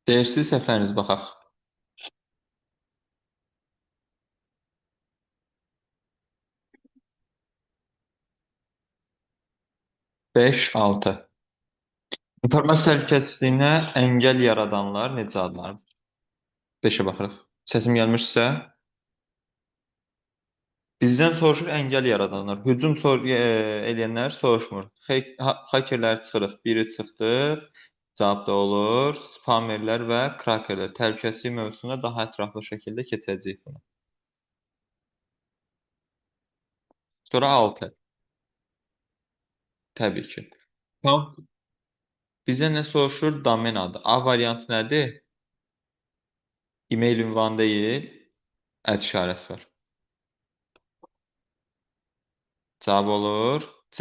Dəyərsiz səfəriniz baxaq. 5-6. İnformasiya təhlükəsizliyinə əngəl yaradanlar necə adlanır? 5-ə baxırıq. Səsim gəlmişsə, bizdən soruşur əngəl yaradanlar. Hücum eləyənlər soruşmur. Hakerləri çıxırıq. Biri çıxdı. Cavab da olur. Spamerlər və krakerlər. Təhlükəsizlik mövzusuna daha ətraflı şəkildə keçəcəyik buna. Sonra 6. Təbii ki. Tamam. Bizə nə soruşur? Domen adı. A variantı nədir? E-mail ünvanı deyil. İşarəsi var. Cavab olur C.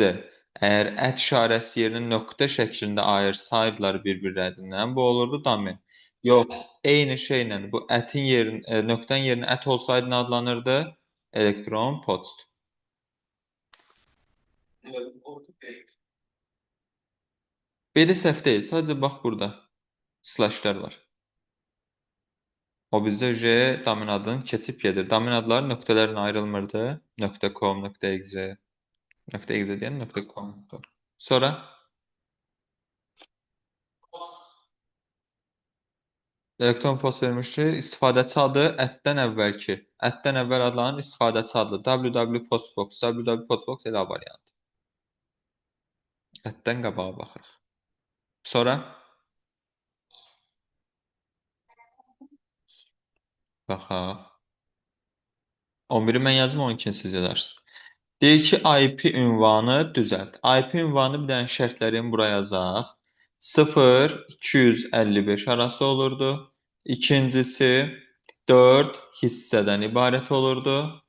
Əgər işarəsi yerinə nöqtə şəklində ayırsaydılar bir-birlərindən, bu olurdu domen. Yox, eyni şeylə bu nöqtənin yerinə olsaydı nə adlanırdı? Elektron poçt. B-də səhv deyil, sadəcə bax burada slashlar var. O bizdə domen adını keçib gedir. Domen adları nöqtələrlə ayrılmırdı. .com, .exe, .exe deyən .com. Sonra elektron post vermişdi. İstifadəçi adı ətdən əvvəl adlanan istifadəçi adı www.postbox, www.postbox elə variant. Ətdən qabağa baxırıq. Sonra baxaq. 11-i mən yazım, 12-ni siz yazarsınız. Deyir ki, IP ünvanı düzəlt. IP ünvanı bir dənə şərtlərini bura yazaq. 0-255 arası olurdu. İkincisi 4 hissədən ibarət olurdu.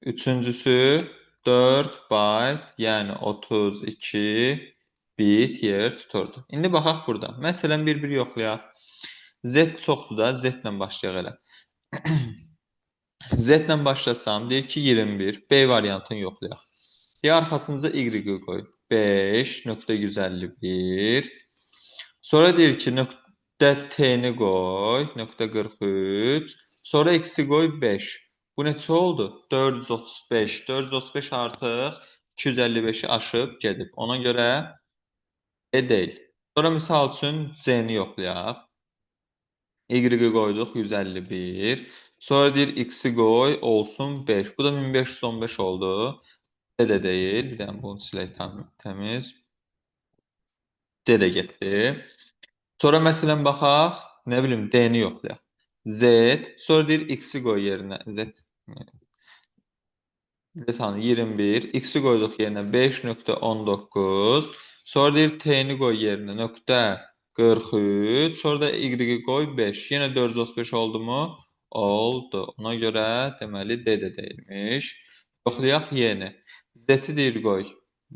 Üçüncüsü 4 byte, yəni 32 bit yer tuturdu. İndi baxaq burada. Məsələn, bir-bir yoxlayaq. Z çoxdur da, Z ilə başlayaq elə. Z ilə başlasam, deyir ki, 21. B variantını yoxlayaq. Deyir, arxasınca Y qoy. 5.151. Sonra deyir ki, nöqtə T-ni qoy. .43. Sonra X-i qoy 5. Bu neçə oldu? 435. 435 artıq 255-i aşıb gedib. Ona görə E deyil. Sonra misal üçün C-ni yoxlayaq. Y-i qoyduq 151. Sonra deyir X-i qoy olsun 5. Bu da 1515 oldu. C də deyil. Bir dənə bunu silək təmiz. C də getdi. Sonra məsələn baxaq, nə bilim D-ni yoxlayaq. Z, sonra deyir X-i qoy yerinə. Z tanı 21, X-i qoyduq yerinə 5.19. Sonra deyir T-ni qoy yerinə .43, sonra da Y-i qoy 5. Yenə 435 oldu mu? Oldu. Ona görə deməli D də deyilmiş. Yoxlayaq Y-ni. Z-i deyir qoy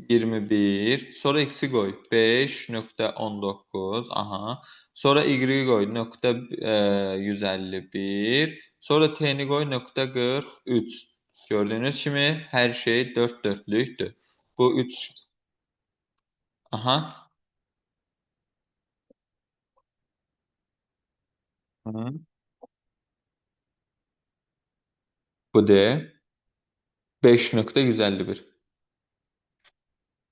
21, sonra X-i qoy 5.19, aha. Sonra Y-i qoy .151, sonra T-ni qoy .43. Gördüyünüz kimi hər şey 4 dörtlükdür. Bu 3, aha. Hı. Bu D 5.151.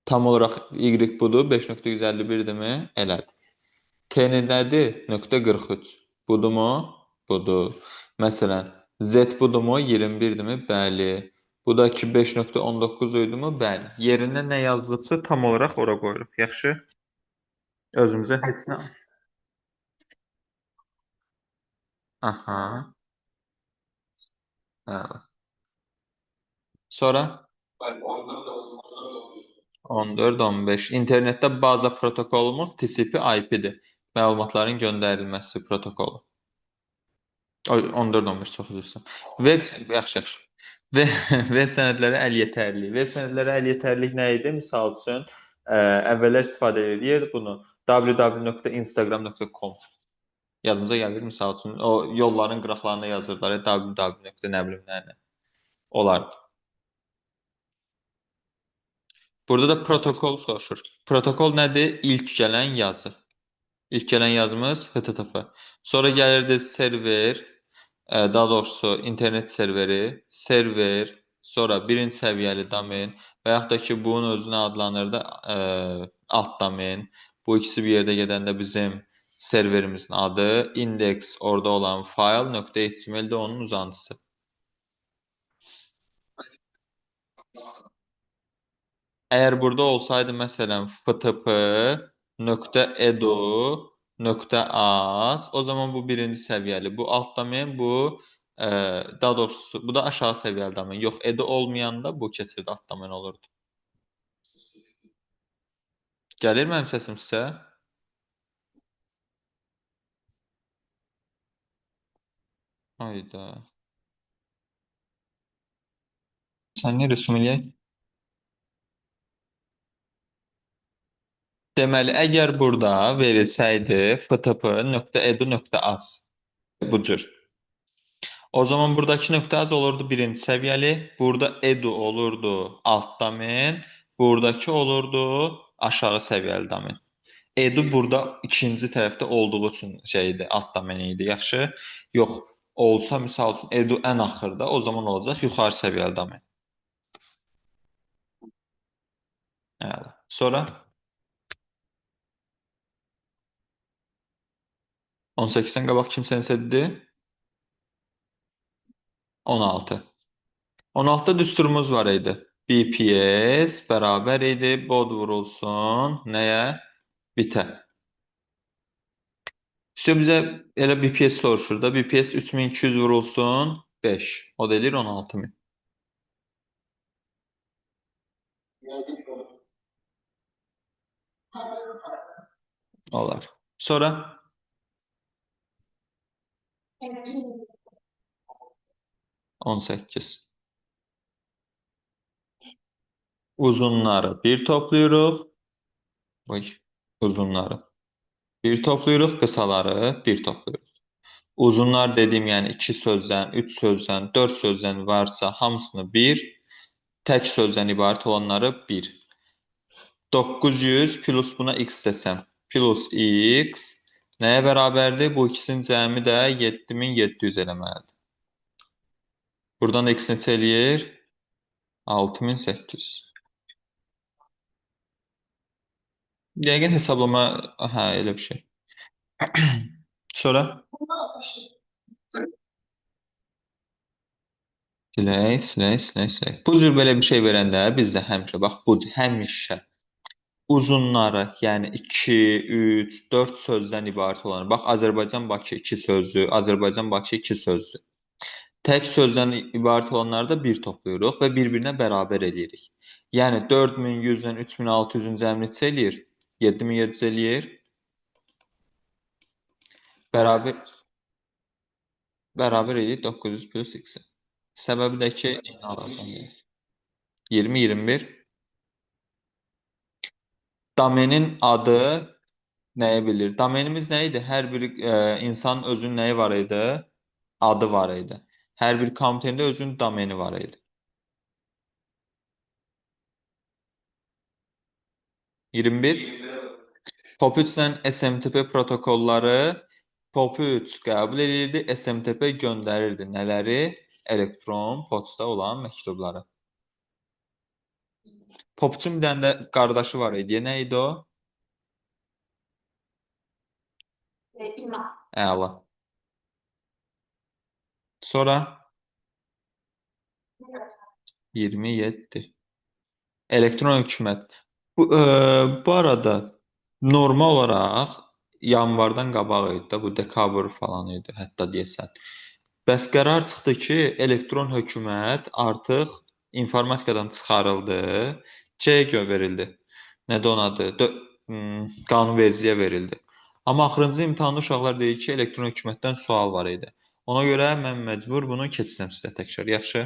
Tam olaraq Y budur, 5.151-dirmi? Elədir. T nədir? .43. Budurmu? Budur. Məsələn, Z budurmu? 21-dirmi? Bəli. Bu da ki 5.19 idimi? Bəli. Yerinə nə yazılıbsa tam olaraq ora qoyuruq. Yaxşı? Özümüzə heç nə. Aha. Hə. Sonra 14-15. İnternetdə baza protokolumuz TCP/IP-dir. Məlumatların göndərilməsi protokolu. 14-15 çox üzr istəyirəm. Yaxşı. Web sənədləri əl-yetərli. Web sənədləri əl-yetərlilik nə idi? Misal üçün, əvvəllər istifadə edirdik bunu www.instagram.com. Yadımıza gəlir, misal üçün, o yolların qıraqlarına yazırlar, www. nə bilim nə. Olardı. Burada da protokol soruşur. Protokol nədir? İlk gələn yazı. İlk gələn yazımız HTTP. Sonra gəlirdi server, daha doğrusu internet server, sonra birinci səviyyəli domen və yaxud da ki, bunun özünə adlanırdı alt domen. Bu ikisi bir yerdə gedəndə bizim serverimizin adı, index orada olan file.html də onun uzantısı. Əgər burada olsaydı, məsələn, ftp.edu.az, o zaman bu birinci səviyyəli, bu alt domen, bu daha doğrusu bu da aşağı səviyyəli domen. Yox, edu olmayanda bu keçirdi alt domen olurdu. Gəlir mənim səsim sizə? Hayda. Sən niyə rəsm eləyək? Deməli, əgər burada verilsəydi ftp.edu.az bu cür. O zaman buradakı nöqtə az olurdu birinci səviyyəli, burada edu olurdu alt domen, buradakı olurdu aşağı səviyyəli domen. Edu burada ikinci tərəfdə olduğu üçün şeydir, alt domen idi, yaxşı? Yox, olsa misal üçün edu ən axırda, o zaman olacaq yuxarı səviyyəli domen. Əla. Sonra 18-dən qabaq kim sənsə dedi? 16. 16-da düsturumuz var idi. BPS bərabər idi, bod vurulsun nəyə? Bitə. İşte bizə elə BPS soruşur da. BPS 3200 vurulsun 5. O da eləyir 16000. Olar. Sonra 18. Uzunları bir toplayırıq. Vay, uzunları. Bir toplayırıq, qısaları bir toplayırıq. Uzunlar dediyim, yəni 2 sözdən, 3 sözdən, 4 sözdən varsa hamısını 1, tək sözdən ibarət olanları 1. 900 plus buna x desəm, plus x nəyə bərabərdir? Bu ikisinin cəmi də 7700 eləməlidir. Buradan da x neçə eləyir? 6800. Yəqin hesablama, hə, elə bir şey. Sonra silək. Bu cür belə bir şey verəndə bizdə həmişə, bax bu cür, həmişə uzunları, yəni 2, 3, 4 sözdən ibarət olan, bax Azərbaycan-Bakı 2 sözlü, Azərbaycan-Bakı 2 sözlü. Tək sözdən ibarət olanları da 1 toplayırıq və bir-birinə bərabər eləyirik. Yəni 4100-dən 3600-ün cəmi neçə eləyir? 7700 eləyir. Bərabər eləyir 900 plus x. Səbəbi də ki, eyni alacam. 20, 21. Domenin adı nəyə bilir? Domenimiz nə idi? Hər bir insanın özünün nəyi var idi? Adı var idi. Hər bir kompüterdə özünün domeni var idi. 21. POP3-lə SMTP protokolları POP3 qəbul edirdi, SMTP göndərirdi. Nələri? Elektron poçta olan məktubları. POP3-ün bir dənə də qardaşı var idi. Nə idi o? Əla. Sonra 27. Elektron hökumət. Bu arada normal olaraq yanvardan qabaq idi da, bu dekabr falan idi, hətta deyəsən. Bəs qərar çıxdı ki, elektron hökumət artıq informatikadan çıxarıldı, C verildi. Nədir onun adı? Qanunvericiliyə verildi. Amma axırıncı imtahanda uşaqlar deyir ki, elektron hökumətdən sual var idi. Ona görə mən məcbur bunu keçsəm sizə təkrar. Yaxşı.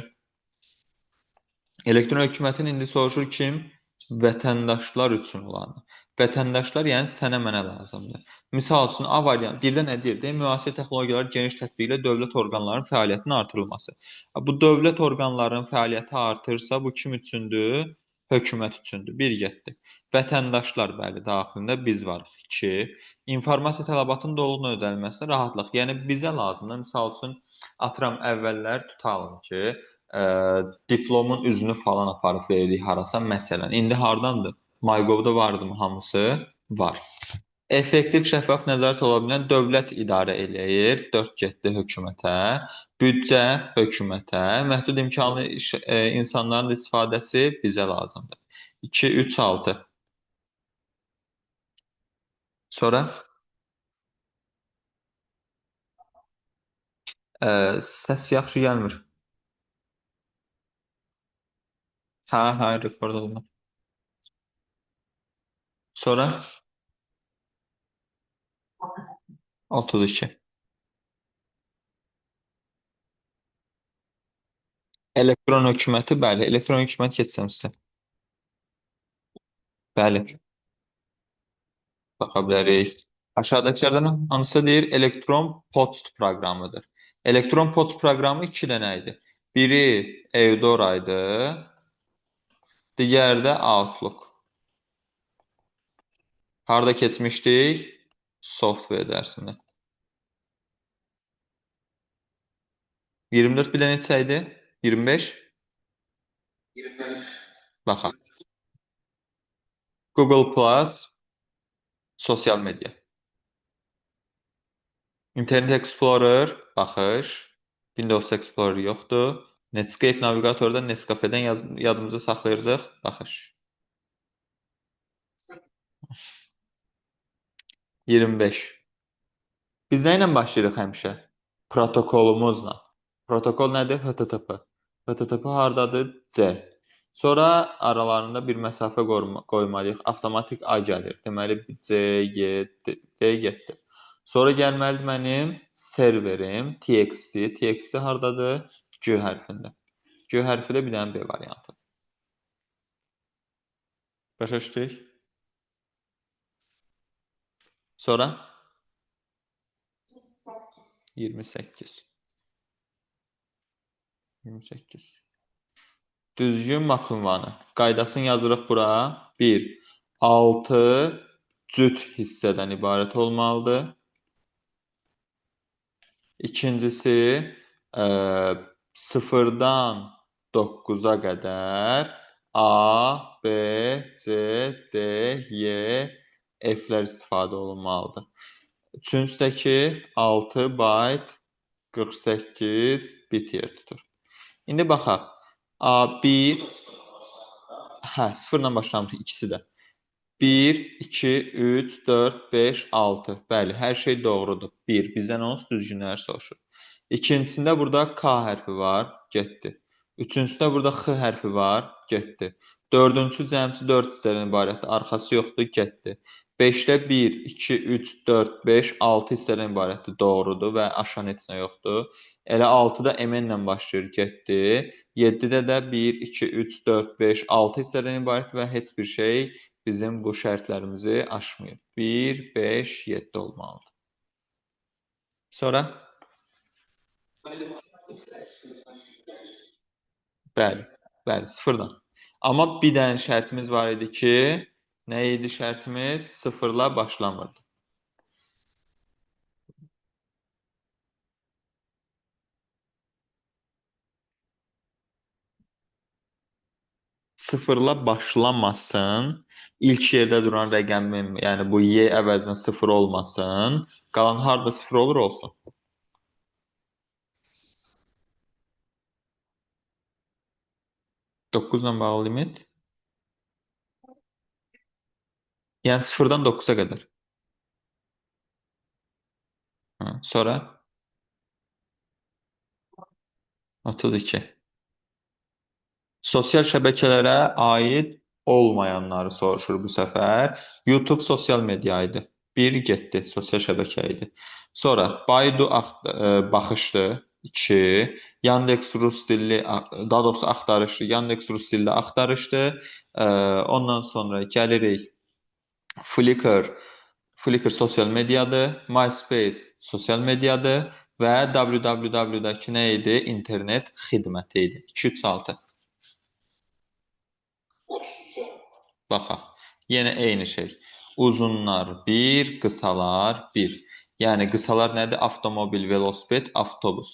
Elektron hökumətin indi soruşur kim? Vətəndaşlar üçün olanı. Vətəndaşlar, yəni sənə mənə lazımdır. Misal üçün, A variantı birdə nə deyir? Müasir texnologiyalar geniş tətbiqlə dövlət orqanlarının fəaliyyətinin artırılması. Bu dövlət orqanlarının fəaliyyəti artırsa, bu kim üçündür? Hökumət üçündür. Bir getdi. Vətəndaşlar, bəli, daxilində biz varıq. 2. informasiya tələbatının dolğun ödənilməsi rahatlıq. Yəni bizə lazımdır. Məsəl üçün atıram əvvəllər tutalım ki, ə, diplomun üzünü falan aparıb verdik harasa məsələn. İndi hardandır? MyGov-da vardımı hamısı? Var. Effektiv, şəffaf nəzarət ola bilən dövlət idarə eləyir. 4 getdi hökumətə, büdcə hökumətə, məhdud imkanlı insanların istifadəsi bizə lazımdır. 2, 3, 6. Sonra səs yaxşı gəlmir. Hə, rekord olunur. Sonra 32. Elektron hökuməti, bəli, elektron hökumət keçsəm sizə. Bəli, baxa bilərik. Aşağıdakilərdən hansısa deyir elektron poçt proqramıdır. Elektron poçt proqramı 2 dənə idi. Biri Eudora idi, digəri də Outlook. Harda keçmişdik? Software dərsində. 24 bir də neçə idi? 25? 25. Baxaq. Google Plus, sosial media. Internet Explorer, baxış. Windows Explorer yoxdur. Netscape navigatorda Nescafe-dən yadımıza saxlayırdıq, baxış. 25. Biz nə ilə başlayırıq həmişə? Protokolumuzla. Protokol nədir? HTTP. HTTP hardadır? C. Sonra aralarında bir məsafə qoymalıyıq. Avtomatik A gəlir. Deməli C, D getdi. Sonra gəlməlidir mənim serverim TXT. TXT hardadır? G hərfində. G hərfi də bir dənə B variantı. Başa düşdük? Sonra 28. 28. Düzgün mak ünvanı. Qaydasını yazırıq bura. 1. 6 cüt hissədən ibarət olmalıdır. İkincisi, 0-dan 9-a qədər A, B, C, D, Y, F-lər istifadə olunmalıdır. Üçüncüdəki 6 byte 48 bit yer tutur. İndi baxaq. A1 0-dan başlamışıq ikisi də. 1, 2, 3, 4, 5, 6. Bəli, hər şey doğrudur. 1. Bizdən onsuz düzgünləri soruşur. İkincisində burada K hərfi var, getdi. Üçüncüsündə burada X hərfi var, getdi. Dördüncü cəmsi 4 hissədən ibarətdir. Arxası yoxdur, getdi. 5-də 1, 2, 3, 4, 5, 6 hissədən ibarətdir. Doğrudur və aşağı heç nə yoxdur. Elə 6-da MN ilə başlayır, getdi. 7-də də 1, 2, 3, 4, 5, 6 hissədən ibarət və heç bir şey bizim bu şərtlərimizi aşmıyor. 1, 5, 7 olmalıdır. Sonra? Bəli, bəli, 0-dan. Amma bir dənə şərtimiz var idi ki, nə idi şərtimiz? 0-la başlamırdı. Sıfırla başlamasın, ilk yerdə duran rəqəmin, yəni bu Y əvəzinə 0 olmasın, qalan harda 0 olur olsun. Doqquzla bağlı limit. Yəni 0-dan 9-a qədər. Sonra 32. Sosial şəbəkələrə aid olmayanları soruşur bu səfər. YouTube sosial media idi. 1 getdi, sosial şəbəkə idi. Sonra Baidu baxışdı. 2. Yandex Rus dilli, daha doğrusu axtarışdı. Yandex Rus dilli axtarışdı. Ondan sonra gəlirik Flickr. Flickr sosial mediadır. MySpace sosial mediadır. Və www-dakı nə idi? İnternet xidməti idi. 2, 3, 6. Baxaq. Yenə eyni şey. uzunlar 1, qısalar 1. Yəni qısalar nədir? Avtomobil, velosiped, avtobus.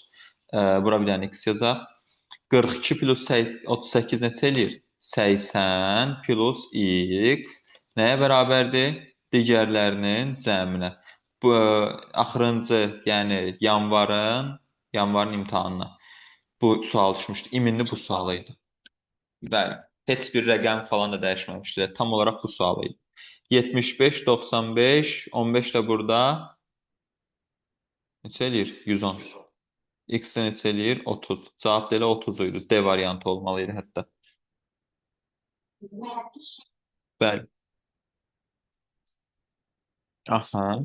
Bura bir dənə x yazaq. 42 plus 38 neçə eləyir? 80 plus x nəyə bərabərdir? Digərlərinin cəminə. Bu axırıncı, yəni yanvarın imtahanına bu sual düşmüşdü. İminli bu sualı idi. Bəli. Heç bir rəqəm falan da dəyişməmişdi. Tam olaraq bu sual idi. 75, 95, 15 də burada neçə eləyir? 110. X neçə eləyir? 30. Cavab da elə 30 idi. D variantı olmalı idi hətta. Bəli. Aha.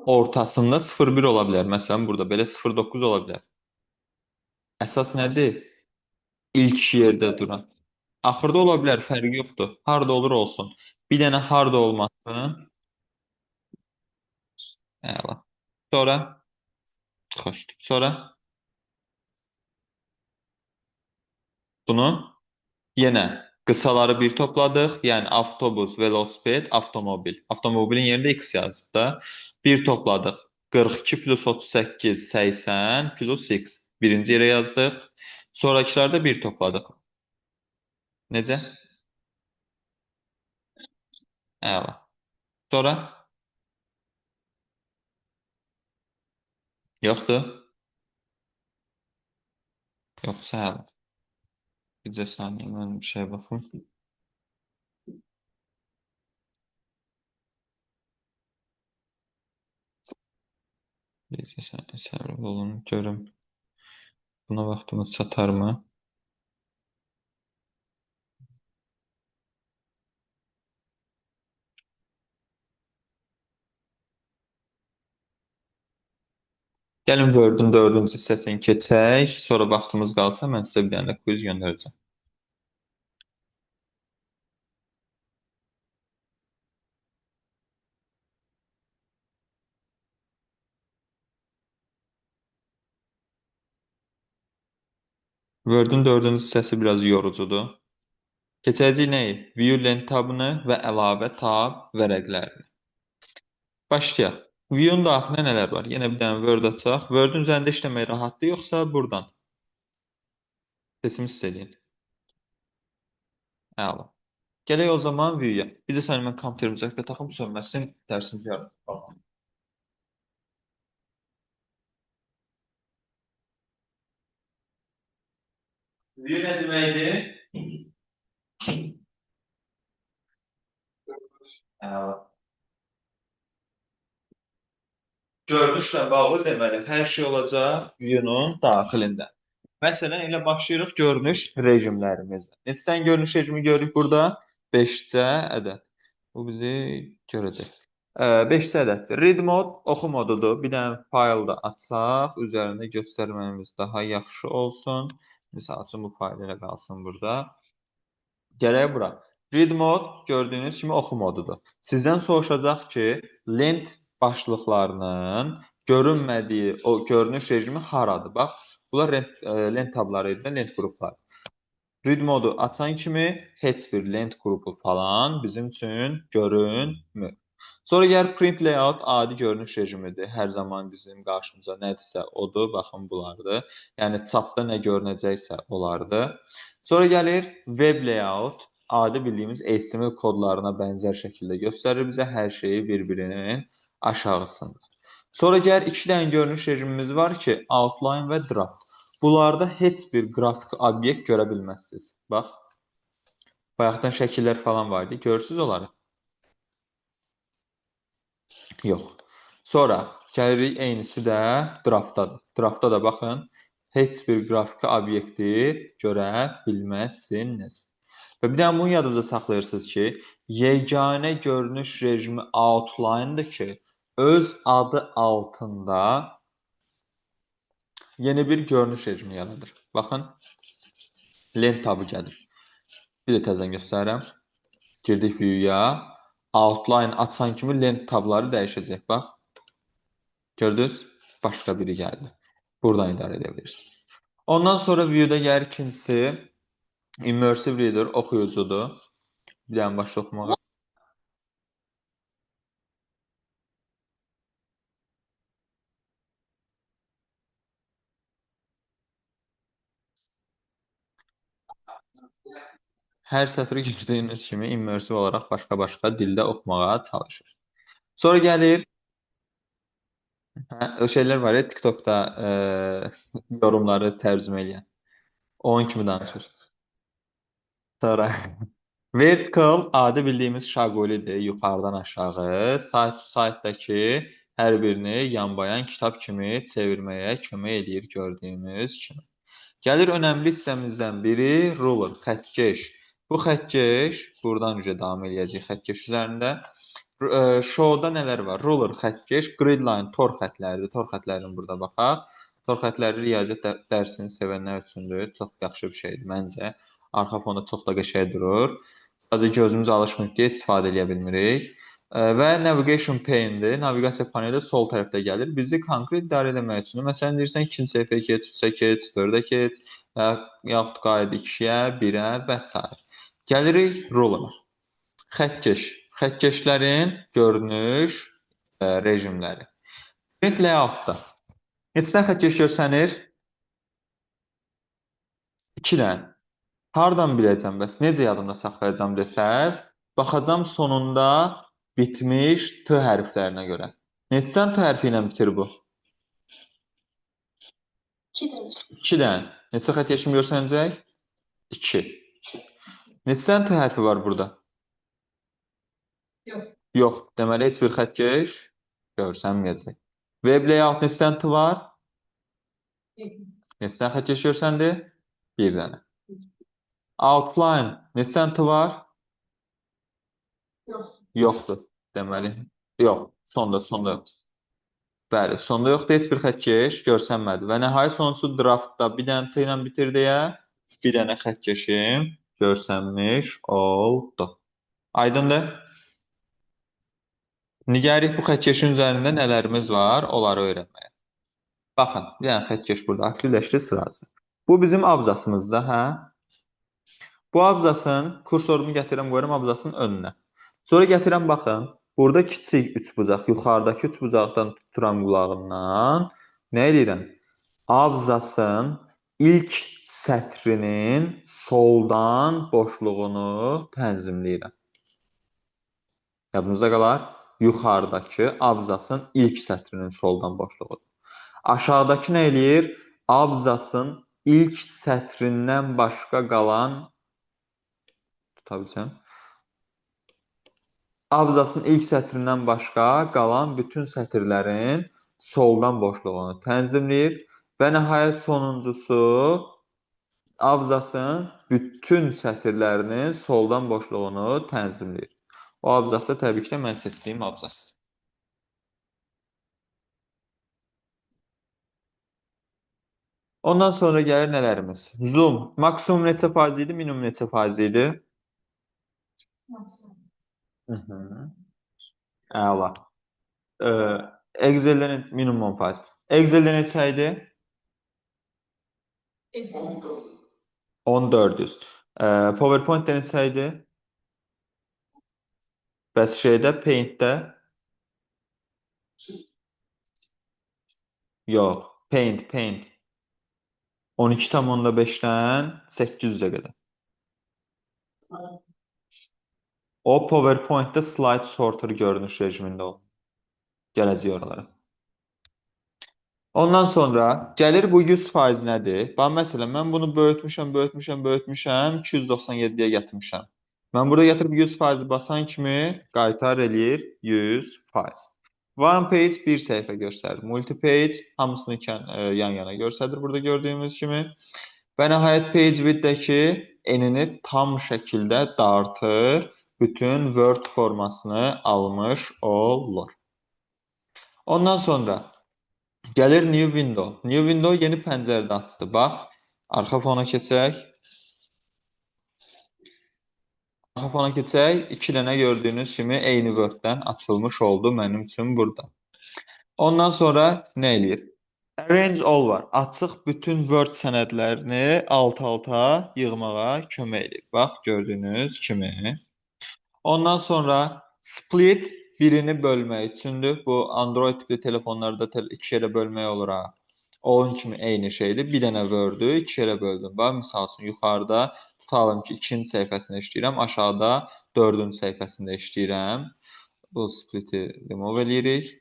Ortasında 0,1 ola bilər. Məsələn, burada belə 0,9 ola bilər. Əsas nədir? İlk yerdə duran. Axırda ola bilər, fərqi yoxdur. Harda olur olsun. Bir dənə harda olmasın. Əla. Sonra xoş. Sonra bunu yenə qısaları bir topladıq. Yəni avtobus, velosiped, avtomobil. Avtomobilin yerində x yazıb da. Bir topladıq. 42 plus 38, 80 plus x. Birinci yerə yazdıq. Sonrakılarda bir topladıq. Necə? Əla. Sonra yoxdur. Yoxsa əla. Bizə saniyə mən bir şey baxım. Bizə saniyə səbir olun. Görüm. Buna vaxtımız çatarmı? Gəlin Word-ün dördüncü hissəsini keçək. Sonra vaxtımız qalsa mən sizə bir dənə də quiz göndərəcəm. Word-ün dördüncü hissəsi biraz yorucudur. Keçəcəyik nəyi? View lent tabını və əlavə tab vərəqlərini. Başlayaq. View-nun daxilində nələr var? Yenə bir dənə Word açaq. Word-ün üzərində işləmək rahatdır, yoxsa buradan? Sesimi istəyin. Əla. Gələk o zaman View-ya. Bizə səni mən kompüterimizə taxım sönməsin, dərsimiz yarım. View nə deməkdir? Əla. Görünüşlə bağlı deməli, hər şey olacaq view-nun daxilində. Məsələn, elə başlayırıq görünüş rejimlərimizlə. Sən görünüş rejimi görürük burada 5-cə ədəd. Bu bizi görəcək. 5-cə ədəddir. Read mode oxu modudur. Bir dənə fayl da açaq. Üzərində göstərməyimiz daha yaxşı olsun. Məsəl üçün bu fayl elə qalsın burada. Gələk bura. Read mode gördüyünüz kimi oxu modudur. Sizdən soruşacaq ki, lent başlıqlarının görünmədiyi o görünüş rejimi haradır? Bax, bunlar lent tabları edilir, lent qrupları. Read modu açan kimi heç bir lent qrupu falan bizim üçün görünmür. Sonra gəlir print layout adi görünüş rejimidir. Hər zaman bizim qarşımıza nədirsə odur, baxın bulardır. Yəni çapda nə görünəcəksə olardır. Sonra gəlir web layout, adi bildiyimiz HTML kodlarına bənzər şəkildə göstərir bizə hər şeyi bir-birinin aşağısında. Sonra gəlir iki dənə görünüş rejimimiz var ki, outline və draft. Bunlarda heç bir qrafik obyekt görə bilməzsiniz. Bax, bayaqdan şəkillər falan var idi, görürsünüz onları? Yox. Sonra gəlirik eynisi də draftdadır. Draftda da baxın, heç bir qrafiki obyekti görə bilməzsiniz. Və bir dənə bunu yadınızda saxlayırsınız ki, yeganə görünüş rejimi outline-dır ki, öz adı altında yeni bir görünüş rejimi yaradır. Baxın, lent tabı gəlir. Bir də təzədən göstərirəm. Girdik view-ya. Outline açan kimi lent tabları dəyişəcək. Bax. Gördünüz? Başqa biri gəldi. Buradan idarə edə bilirsiniz. Ondan sonra view-da gəlir ikincisi Immersive reader oxuyucudur. Bir dənə başla oxumağa. Hər sətri gördüyünüz kimi immersive olaraq başqa-başqa dildə oxumağa çalışır. Sonra gəlir, o şeylər var ya, TikTokda yorumları tərcümə edən. Onun kimi danışır. Sonra vertical adi bildiyimiz şaqolidir, yuxarıdan aşağı. Saytdakı hər birini yanbayan kitab kimi çevirməyə kömək edir gördüyümüz kimi. Gəlir önəmli hissəmizdən biri ruler, xəttkeş. Bu xəttkeş, buradan davam eləyəcək xəttkeş üzərində. Showda nələr var? Ruler, xəttkeş, gridline, tor xətləridir. Tor xətlərini burada baxaq. Tor xətləri riyaziyyat dərsini sevənlər üçündür. Çox yaxşı bir şeydir məncə. Arxa fonda çox da qəşəng durur. Sadəcə gözümüz alışmır deyə istifadə edə bilmirik. Və navigation pane-dir. Naviqasiya paneli sol tərəfdə gəlir. Bizi konkret idarə etmək üçün. Məsələn, deyirsən 2-ci səhifəyə keç, 3-ə keç, 4-ə keç, yaxud qayıt 2-yə, 1-ə və s. Gəlirik ruler'a. Xəttkeş. Xəttkeşlərin görünüş rejimləri. Print layoutda. Neçə xəttkeş görsənir? 2 dənə. Hardan biləcəm bəs? Necə yadımda saxlayacam desəz, baxacam sonunda bitmiş T hərflərinə görə. Neçə T hərfi ilə bitir bu? 2 dənə. Neçə xəttkeşim görsənəcək? 2. Neçə T hərfi var burada? Yox. Deməli, heç bir xəttkeş görsənməyəcək. Web layout neçə T var? Neçə xəttkeş görsəndi? 1 dənə. Outline neçə T var? Yoxdur. Deməli, yox. Sonda yoxdur. Bəli, sonda yoxdur, heç bir xəttkeş görsənmədi. Və nəhayət sonuncusu draftda bir dənə T ilə bitir deyə bir dənə xəttkeşim görsənmiş oldu. Aydındır? Nigərik bu xəttkeşin üzərində nələrimiz var, onları öyrənməyə. Baxın, bir dənə xəttkeş burada aktivləşdi sırası. Bu bizim abzasımızda, hə? Bu abzasın, kursorumu gətirəm, qoyuram abzasın önünə. Sonra gətirəm, baxın, burada kiçik üçbucaq, yuxarıdakı üçbucaqdan tuturam qulağından. Nə edirəm? Abzasın ilk sətrinin soldan boşluğunu tənzimləyirəm. Yadınızda qalar, yuxarıdakı abzasın ilk sətrinin soldan boşluğudur. Aşağıdakı nə eləyir? Abzasın ilk sətrindən başqa qalan, tutabilsəm, abzasın ilk sətrindən başqa qalan bütün sətirlərin soldan boşluğunu tənzimləyir və nəhayət sonuncusu abzasın bütün sətirlərinin soldan boşluğunu tənzimləyir. O abzası təbii ki, mən seçdiyim abzasdır. Ondan sonra gəlir nələrimiz? Zoom. Maksimum neçə faiz idi, minimum neçə faiz idi? Əla. Excel-də minimum 10%. Excel-də neçə idi? 1400. PowerPoint-də neçə idi? Bəs şeydə, Paint-də? Yox, Paint. 12,5-dən 800-ə qədər. O, PowerPoint-də slide sorter görünüş rejimində olur. Gələcək oralara. Ondan sonra gəlir bu 100% nədir? Bax, məsələn, mən bunu böyütmüşəm, 297-yə gətirmişəm. Mən burada gətirib 100% basan kimi qaytar eləyir 100%. One page bir səhifə göstərir. Multi-page hamısını yan-yana göstərir burada gördüyümüz kimi. Və nəhayət page width-dəki enini tam şəkildə dartır. Bütün Word formasını almış olur. Ondan sonra gəlir New Window. New Window yeni pəncərədə açdı. Bax, arxa fona keçək. Arxa fona keçək. 2 dənə gördüyünüz kimi eyni Word-dən açılmış oldu mənim üçün burada. Ondan sonra nə eləyir? Arrange all var. Açıq bütün Word sənədlərini alt-alta yığmağa kömək edir. Bax, gördüyünüz kimi. Ondan sonra split birini bölmək üçündür. Bu Android tipli telefonlarda iki yerə bölmək olur ha. Onun kimi eyni şeydir. Bir dənə Word-ü iki yerə böldüm. Bax, misal üçün yuxarıda tutalım ki, 2-ci səhifəsində işləyirəm, aşağıda 4-cü səhifəsində işləyirəm. Bu spliti remove eləyirik.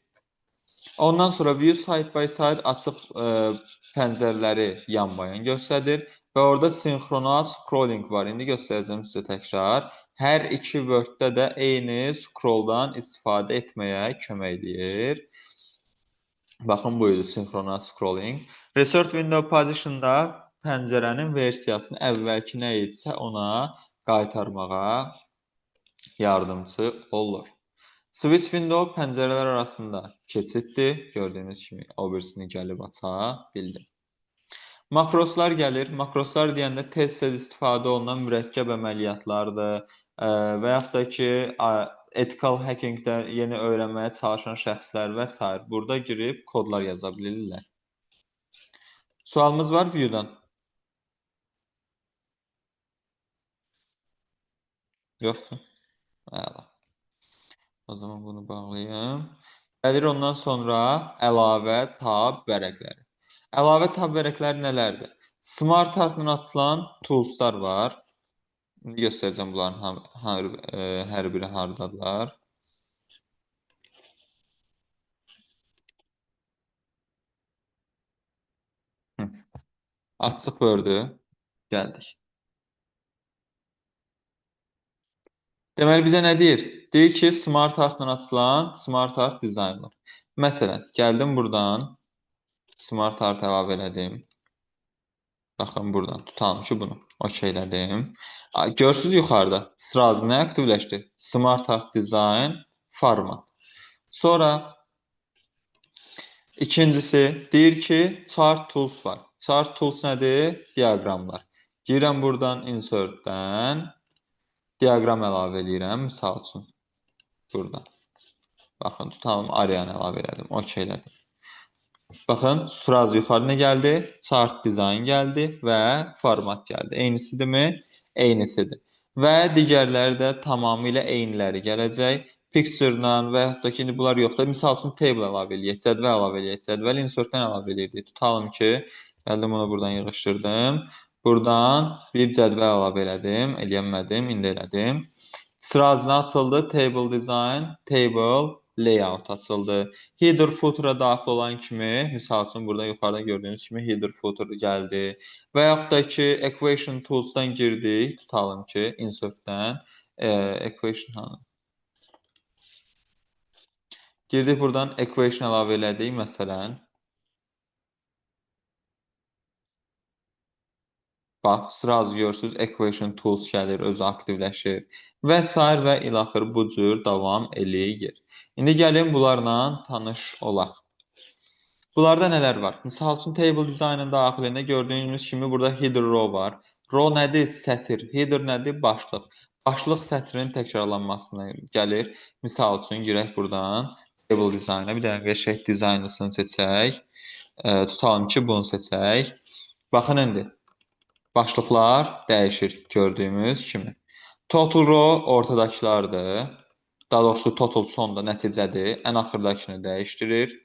Ondan sonra view side by side açıq pəncərələri yanbayan göstərir və orada sinxronal scrolling var. İndi göstərəcəm sizə təkrar. Hər iki Word-də də eyni scrolldan istifadə etməyə kömək edir. Baxın, bu idi sinxronal scrolling. Resort window position-da pəncərənin versiyasını əvvəlki nə idisə ona qaytarmağa yardımcı olur. Switch window pəncərələr arasında keçiddir. Gördüyünüz kimi o birisini gəlib aça bildim. Makroslar gəlir. Makroslar deyəndə tez-tez istifadə olunan mürəkkəb əməliyyatlardır və yaxud da ki, ethical hackingdə yeni öyrənməyə çalışan şəxslər və s. burada girib kodlar yaza bilirlər. Sualımız var Vue-dan? Yoxdur. Əla. O zaman bunu bağlayayım. Gəlir ondan sonra əlavə tab vərəqləri. Əlavə tab vərəqləri nələrdir? Smart Art-la açılan toolslar var. İndi göstərəcəm bunların hər biri hardadılar. Açıq Word-ü. Gəldik. Deməli, bizə nə deyir? Deyir ki, Smart Art-la açılan Smart Art Design var. Məsələn, gəldim buradan Smart Art əlavə elədim. Baxın, buradan tutalım ki, bunu okeylədim. Görürsünüz yuxarıda sırazı nə aktivləşdi? Smart Art Design format. Sonra ikincisi deyir ki, Chart Tools var. Chart Tools nədir? Diaqramlar. Girəm buradan Insert-dən diaqram əlavə edirəm. Misal üçün buradan. Baxın, tutalım Ariane əlavə elədim. Okeylədim. Baxın, sıraz yuxarı nə gəldi? Chart Design gəldi və format gəldi. Eynisidirmi? Eynisidir. Və digərləri də tamamilə eyniləri gələcək. Picture-dan və yaxud da ki, indi bunlar yoxdur. Misal üçün table əlavə eləyək, cədvəl əlavə eləyək, cədvəl insert-dən əlavə eləyək. Tutalım ki, gəldim bunu buradan yığışdırdım. Buradan bir cədvəl əlavə elədim, eləyənmədim, indi elədim. Sırazına açıldı, table design, table layout açıldı. Header footer-a daxil olan kimi, misal üçün burada yuxarıda gördüyünüz kimi header footer gəldi. Və yaxud da ki, equation tools-dan girdik, tutalım ki, insert-dən equation hanı? Girdik buradan equation əlavə elədik, məsələn. Bax, sıraz görürsünüz, equation tools gəlir, özü aktivləşir və s. və ilaxır bu cür davam eləyir. İndi gəlin bunlarla tanış olaq. Bunlarda nələr var? Misal üçün table design-ın daxilində gördüyünüz kimi burada header row var. Row nədir? Sətir. Header nədir? Başlıq. Başlıq sətrinin təkrarlanmasına gəlir. Misal üçün girək buradan table design-a. Bir dənə qəşəng dizaynlısını seçək. Tutalım ki, bunu seçək. Baxın indi. Başlıqlar dəyişir gördüyümüz kimi. Total row ortadakılardır. Daha doğrusu total sonda nəticədir. Ən axırdakını dəyişdirir.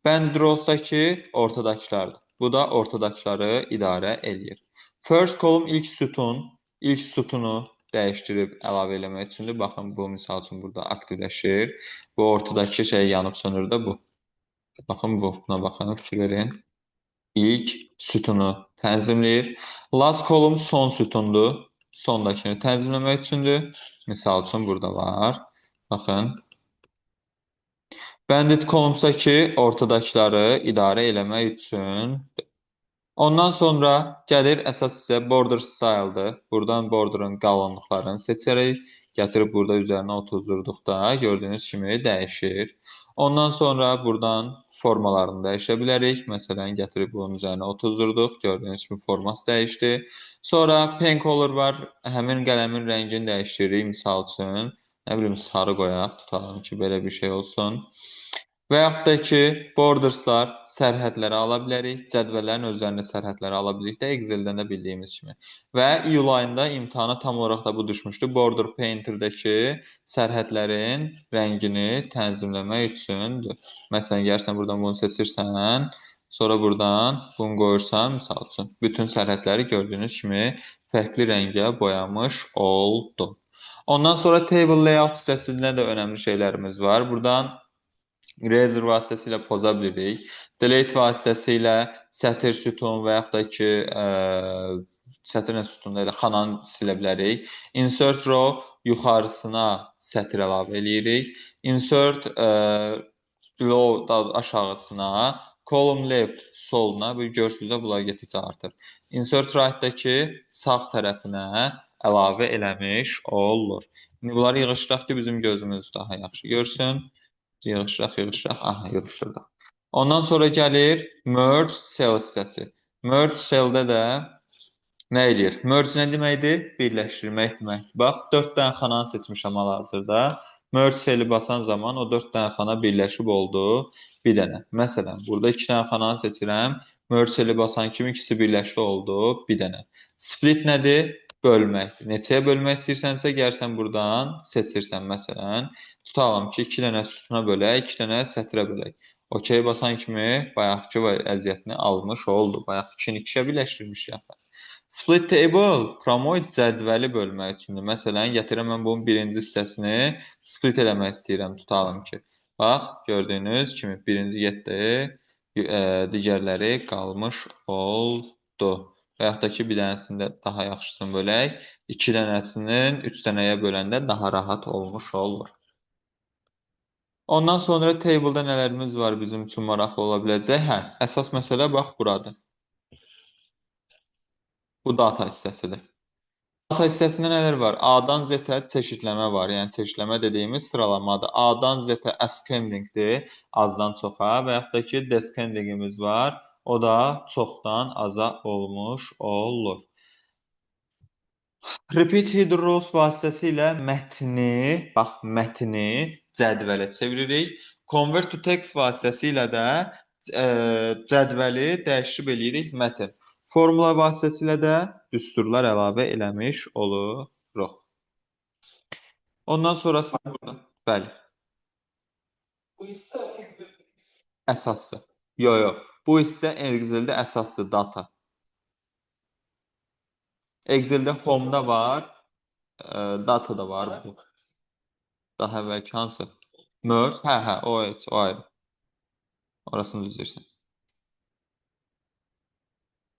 Band rows-dakı ortadakılardır. Bu da ortadakıları idarə eləyir. First column ilk sütunu dəyişdirib əlavə eləmək üçündür. Baxın, bu misal üçün burada aktivləşir. Bu ortadakı şey yanıb sönür də bu. Baxın, buna baxın, fikir verin. İlk sütunu tənzimləyir. Last column son sütundur. Sondakını tənzimləmək üçündür. Misal üçün burada var. Baxın. Bandit columns-dakı ortadakıları idarə eləmək üçün. Ondan sonra gəlir əsas sizə border style-dır. Buradan borderın qalınlıqlarını seçərək gətirib burada üzərinə oturdurduqda gördüyünüz kimi dəyişir. Ondan sonra buradan formalarını dəyişə bilərik. Məsələn, gətirib bunun üzərinə oturdurduq. Gördüyünüz kimi forması dəyişdi. Sonra pen color var. Həmin qələmin rəngini dəyişdiririk. Misal üçün, nə bilim, sarı qoyaq. Tutalım ki, belə bir şey olsun. Və yaxud da ki, borderslar, sərhədləri ala bilərik. Cədvəllərin özlərində sərhədləri ala bilərik də Excel-dən də bildiyimiz kimi. Və iyul ayında imtahana tam olaraq da bu düşmüşdü. Border Painter-dəki sərhədlərin rəngini tənzimləmək üçündür. Məsələn, gəlirsən buradan bunu seçirsən, sonra buradan bunu qoyursan, misal üçün, bütün sərhədləri gördüyünüz kimi fərqli rəngə boyamış oldu. Ondan sonra table layout hissəsində də önəmli şeylərimiz var. Buradan Eraser vasitəsilə poza bilirik. Delete vasitəsilə sətir, sütun və yaxud da ki, sətirin sütunda elə xananı silə bilərik. Insert row yuxarısına sətir əlavə eləyirik. Insert below aşağısına, column left soluna, bir görürsünüz də bunlar getdikcə artır. Insert right-dakı sağ tərəfinə əlavə eləmiş olur. İndi bunları yığışdıraq ki, bizim gözümüz daha yaxşı görsün. Yığışdıraq. Aha, yığışdırdıq. Ondan sonra gəlir merge cell hissəsi. Merge cell-də də nə eləyir? Merge nə deməkdir? Birləşdirmək deməkdir. Bax, 4 dənə xananı seçmişəm hal-hazırda. Merge cell-i basan zaman o 4 dənə xana birləşib oldu bir dənə. Məsələn, burada 2 dənə xananı seçirəm. Merge cell-i basan kimi ikisi birləşdi oldu bir dənə. Split nədir? Bölməkdir. Neçəyə bölmək istəyirsənsə, gəlsən buradan seçirsən. Məsələn, tutalım ki, 2 dənə sütuna bölək, 2 dənə sətrə bölək. OK basan kimi bayaqki əziyyətini almış oldu. Bayaq 2-ni 2-yə birləşdirmişik. Split table promote cədvəli bölmək üçündür. Məsələn, gətirəm mən bunun birinci hissəsini split eləmək istəyirəm, tutalım ki. Bax, gördüyünüz kimi birinci getdi, digərləri qalmış oldu. Və yaxud da ki, bir dənəsində daha yaxşısını bölək, 2 dənəsinin 3 dənəyə böləndə daha rahat olmuş olur. Ondan sonra table-da nələrimiz var bizim üçün maraqlı ola biləcək? Hə, əsas məsələ bax buradır. Bu data hissəsidir. Data hissəsində nələr var? A-dan Z-ə çeşidləmə var. Yəni çeşidləmə dediyimiz sıralamadır. A-dan Z-ə ascendingdir, azdan çoxa və yaxud da ki, descendingimiz var. O da çoxdan aza olmuş olur. Repeat header rows vasitəsilə mətni cədvələ çeviririk. Convert to text vasitəsilə də cədvəli dəyişib eləyirik mətn. Formula vasitəsilə də düsturlar əlavə eləmiş oluruq. Ondan sonrası burada. Bəli. Bu hissə əsasdır. Yox. Bu hissə Excel-də əsasdır, data. Excel-də home-da var, data da var. Daha əvvəlki hansı? Merge? Hə, o ayrı. Orasını düzürsən.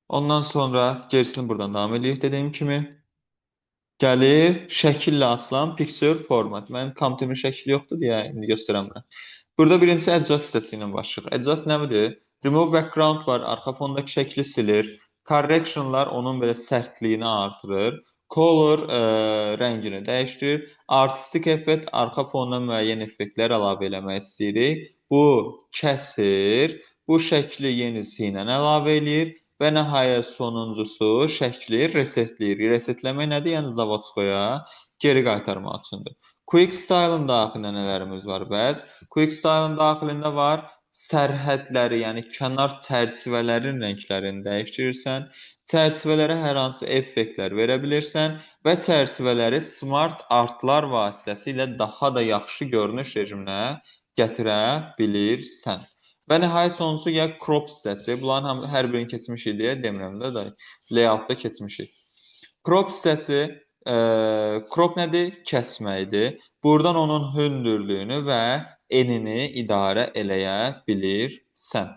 Ondan sonra gerisini buradan davam edirik dediyim kimi. Gəlir şəkillə açılan picture format. Mənim kompüterimin şəkli yoxdur deyə indi göstərəm mən. Burada birincisi adjust hissəsi ilə başlayır. Adjust nədir? Remove background var, arxa fondakı şəkli silir. Correctionlar onun belə sərtliyini artırır. Color rəngini dəyişdirir. Artistic effect, arxa fonda müəyyən effektlər əlavə eləmək istəyirik. Bu kəsir, bu şəkli yenisi ilə əlavə eləyir. Və nəhayət sonuncusu şəkli resetləyir. Resetləmək nədir? Yəni zavodskoya geri qaytarmaq üçündür. Quick Style-ın daxilində nələrimiz var bəs? Quick Style-ın daxilində var sərhədləri, yəni kənar çərçivələrin rənglərini dəyişdirirsən. Çərçivələrə hər hansı effektlər verə bilirsən və çərçivələri Smart Art-lar vasitəsilə daha da yaxşı görünüş rejiminə gətirə bilirsən. Və nəhayət sonuncusu ya crop hissəsi. Bunların hər birini keçmişik deyə demirəm də, layoutda keçmişik. Crop hissəsi, crop nədir? Kəsməkdir. Buradan onun hündürlüyünü və enini idarə eləyə bilirsən.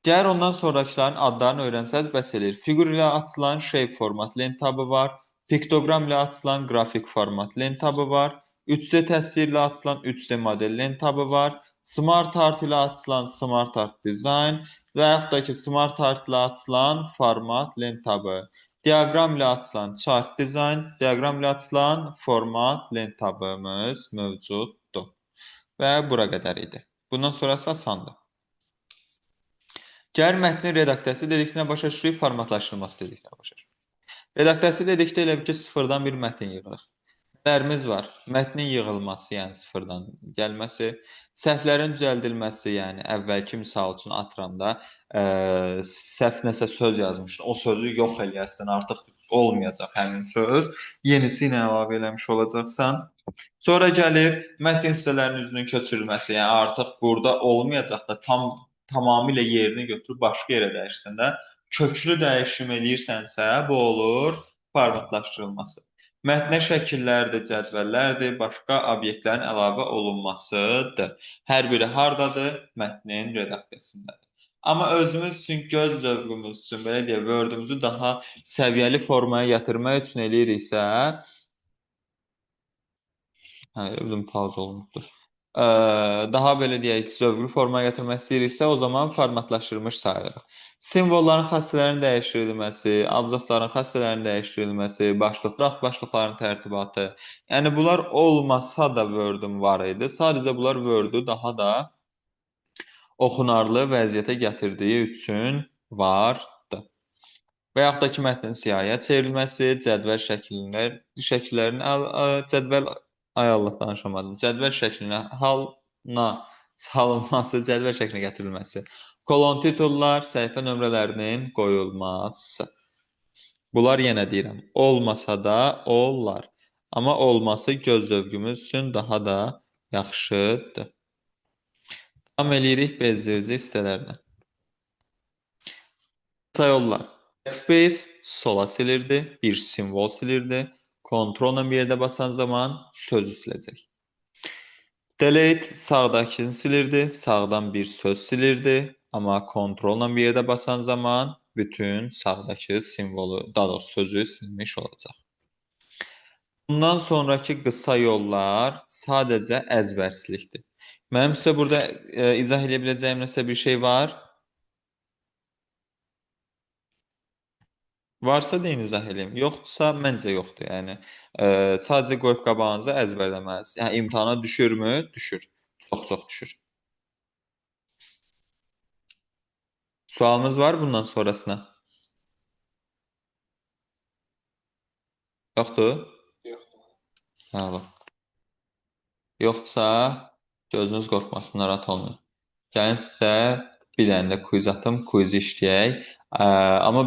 Gəlir ondan sonrakıların adlarını öyrənsəz bəs eləyir. Fiqur ilə açılan shape format lent tabı var. Piktogram ilə açılan qrafik format lent tabı var. 3D təsvirlə açılan 3D model lent tabı var. Smart Art ilə açılan Smart Art Design və yaxud da ki, Smart Art ilə açılan format lent tabı. Diaqram ilə açılan Chart Design, diaqram ilə açılan format lent tabımız mövcuddur. Və bura qədər idi. Bundan sonrası asandır. Gəlir mətnin redaksiyası dedikdə başa düşürük, formatlaşdırılması dedikdə başa düşürük. Redaksiyası dedikdə elə bir ki, sıfırdan bir mətn yığırıq. Dərimiz var. Mətnin yığılması, yəni sıfırdan gəlməsi, səhvlərin düzəldilməsi, yəni əvvəlki misal üçün atıramda səhv nəsə söz yazmışdın, o sözü yox eləyəsən, artıq olmayacaq həmin söz, yenisi ilə əlavə eləmiş olacaqsan. Sonra gəlir mətn hissələrinin üzünün köçürülməsi, yəni artıq burada olmayacaq da tamamilə yerini götürüb başqa yerə dəyişsən də, köklü dəyişim eləyirsənsə, bu olur formatlaşdırılması. Mətnə şəkillərdir, cədvəllərdir, başqa obyektlərin əlavə olunmasıdır. Hər biri hardadır? Mətnin redaksiyasındadır. Amma özümüz üçün, göz zövqümüz üçün, belə deyək, Word-ümüzü daha səviyyəli formaya yatırmaq üçün eləyiriksə, ödüm pauza olunubdur. Daha belə deyək, zövqlü formaya gətirmək istəyiriksə, o zaman formatlaşdırılmış sayılır. Simvolların xassələrinin dəyişdirilməsi, abzasların xassələrinin dəyişdirilməsi, başlıqların tərtibatı. Yəni bunlar olmasa da Word-üm var idi. Sadəcə bunlar Word-ü daha da oxunarlı vəziyyətə gətirdiyi üçün vardı. Və yaxud da ki, mətnin siyahıya çevrilməsi, cədvəl şəklinə halına salınması, cədvəl şəklinə gətirilməsi, kolon titullar, səhifə nömrələrinin qoyulması. Bunlar yenə deyirəm, olmasa da olar. Amma olması göz zövqümüz üçün daha da yaxşıdır. Davam eləyirik bezdirici hissələrlə. Qısa yollar. Backspace sola silirdi, bir simvol silirdi. Kontrolla bir yerdə basan zaman sözü siləcək. Delete sağdakini silirdi, sağdan bir söz silirdi. Amma kontrolla bir yerdə basan zaman bütün sağdakı simvolu, daha doğrusu sözü silmiş olacaq. Bundan sonraki qısa yollar sadəcə əzbərçilikdir. Mənim sizə burada izah edə biləcəyim nəsə bir şey var? Varsa deyin izah eləyim. Yoxdursa məncə yoxdur. Yəni sadəcə qoyub qabağınıza əzbərləməlisiniz. Yəni imtahana düşürmü? Düşür. Çox düşür. Sualınız var bundan sonrasına? Yoxdur? Yoxdur. Hə, bax. Yoxdursa gözünüz qorxmasın, narahat olmayın. Gəlin sizə bir dənə də quiz atım, quiz işləyək. Amma